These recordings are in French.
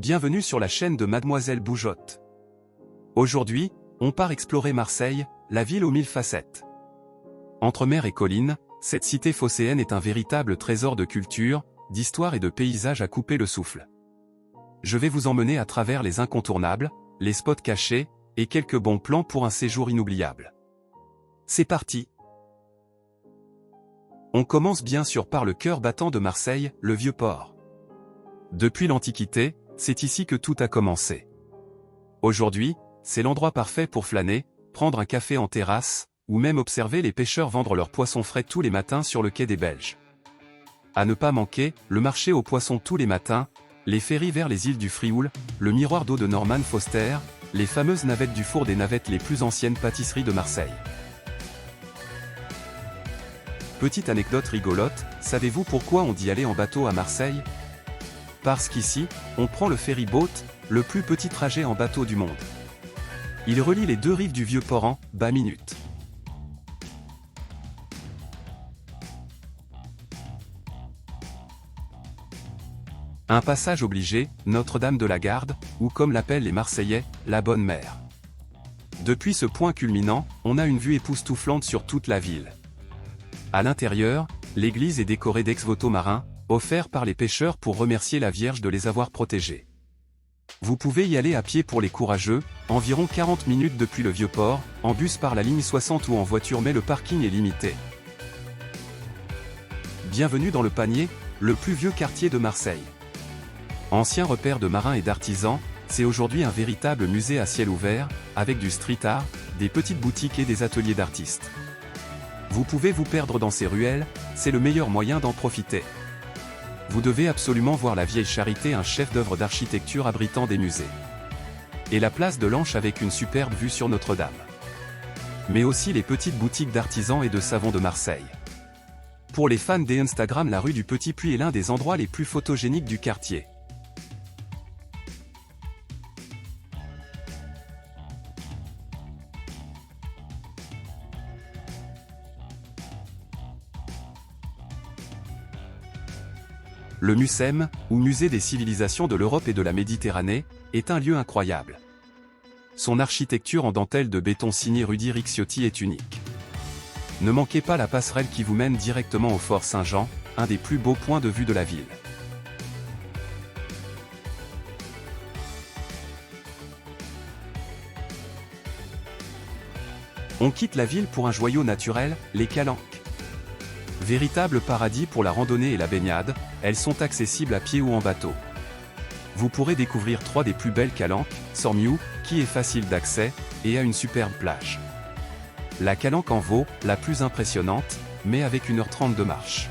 Bienvenue sur la chaîne de Mademoiselle Boujotte. Aujourd'hui, on part explorer Marseille, la ville aux mille facettes. Entre mer et collines, cette cité phocéenne est un véritable trésor de culture, d'histoire et de paysages à couper le souffle. Je vais vous emmener à travers les incontournables, les spots cachés, et quelques bons plans pour un séjour inoubliable. C'est parti! On commence bien sûr par le cœur battant de Marseille, le Vieux-Port. Depuis l'Antiquité, c'est ici que tout a commencé. Aujourd'hui, c'est l'endroit parfait pour flâner, prendre un café en terrasse, ou même observer les pêcheurs vendre leurs poissons frais tous les matins sur le quai des Belges. À ne pas manquer, le marché aux poissons tous les matins, les ferries vers les îles du Frioul, le miroir d'eau de Norman Foster, les fameuses navettes du four des navettes, les plus anciennes pâtisseries de Marseille. Petite anecdote rigolote, savez-vous pourquoi on dit aller en bateau à Marseille? Parce qu'ici, on prend le ferry boat, le plus petit trajet en bateau du monde. Il relie les deux rives du Vieux-Port en 20 minutes. Un passage obligé, Notre-Dame de la Garde, ou comme l'appellent les Marseillais, la Bonne Mère. Depuis ce point culminant, on a une vue époustouflante sur toute la ville. À l'intérieur, l'église est décorée d'ex-voto marins, offerts par les pêcheurs pour remercier la Vierge de les avoir protégés. Vous pouvez y aller à pied pour les courageux, environ 40 minutes depuis le Vieux-Port, en bus par la ligne 60 ou en voiture, mais le parking est limité. Bienvenue dans le Panier, le plus vieux quartier de Marseille. Ancien repère de marins et d'artisans, c'est aujourd'hui un véritable musée à ciel ouvert, avec du street art, des petites boutiques et des ateliers d'artistes. Vous pouvez vous perdre dans ces ruelles, c'est le meilleur moyen d'en profiter. Vous devez absolument voir la Vieille Charité, un chef-d'œuvre d'architecture abritant des musées. Et la place de l'Anche avec une superbe vue sur Notre-Dame. Mais aussi les petites boutiques d'artisans et de savons de Marseille. Pour les fans des Instagram, la rue du Petit Puy est l'un des endroits les plus photogéniques du quartier. Le MUCEM, ou Musée des civilisations de l'Europe et de la Méditerranée, est un lieu incroyable. Son architecture en dentelle de béton signée Rudy Ricciotti est unique. Ne manquez pas la passerelle qui vous mène directement au Fort Saint-Jean, un des plus beaux points de vue de la ville. On quitte la ville pour un joyau naturel, les Calanques. Véritable paradis pour la randonnée et la baignade, elles sont accessibles à pied ou en bateau. Vous pourrez découvrir 3 des plus belles calanques, Sormiou, qui est facile d'accès, et a une superbe plage. La calanque en Vaud, la plus impressionnante, mais avec 1h30 de marche.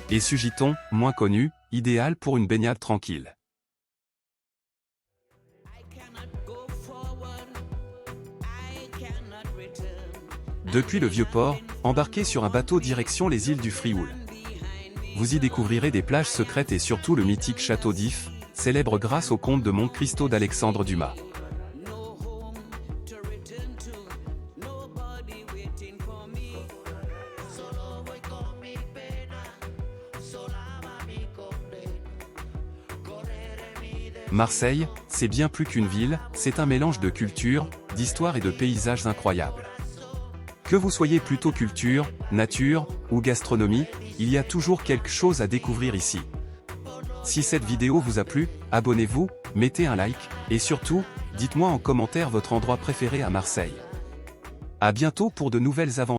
Et Sugiton, moins connu, idéal pour une baignade tranquille. Depuis le Vieux-Port, embarquez sur un bateau direction les îles du Frioul. Vous y découvrirez des plages secrètes et surtout le mythique château d'If, célèbre grâce au conte de Monte Cristo d'Alexandre Dumas. Marseille, c'est bien plus qu'une ville, c'est un mélange de culture, d'histoire et de paysages incroyables. Que vous soyez plutôt culture, nature, ou gastronomie, il y a toujours quelque chose à découvrir ici. Si cette vidéo vous a plu, abonnez-vous, mettez un like, et surtout, dites-moi en commentaire votre endroit préféré à Marseille. À bientôt pour de nouvelles aventures.